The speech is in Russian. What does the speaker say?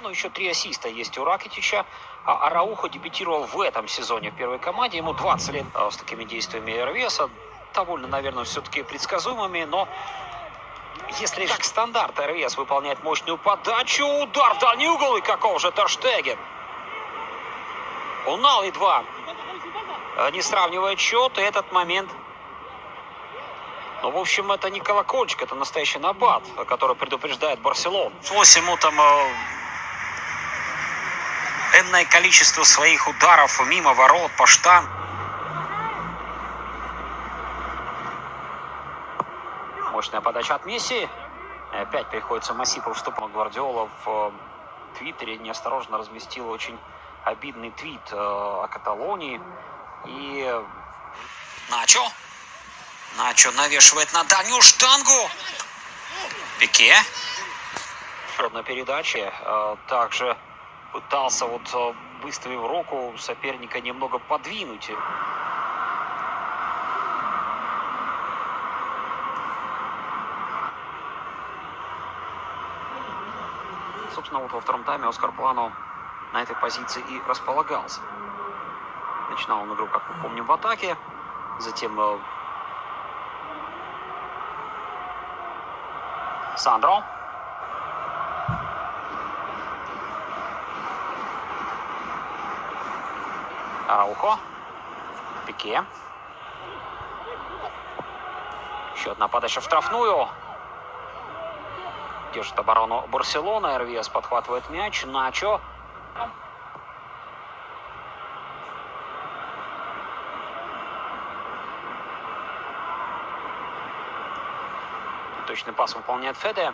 Ну, еще 3 ассиста есть у Ракитича. А Араухо дебютировал в этом сезоне в первой команде. Ему 20 лет с такими действиями РВСа. Довольно, наверное, все-таки предсказуемыми. Но если как стандарт РВС выполняет мощную подачу, удар в дальний угол, и каков же Тер Штеген. Унал едва не сравнивает счет, и этот момент... Ну, в общем, это не колокольчик, это настоящий набат, который предупреждает Барселону. Ему там энное количество своих ударов мимо ворот, по штангу. Мощная подача от Месси. Опять приходится Масипу вступать. Гвардиола в Твиттере неосторожно разместил очень обидный твит о Каталонии. И Начо навешивает на дальнюю штангу. Пике. На передаче также пытался выставив руку соперника немного подвинуть. Собственно, во втором тайме Оскар Плано на этой позиции и располагался. Начинал он игру, как мы помним, в атаке. Затем Сандро. Араухо. Пике. Еще одна подача в штрафную. Держит оборону Барселона. РВС подхватывает мяч. Начо. Точный пас выполняет Феде.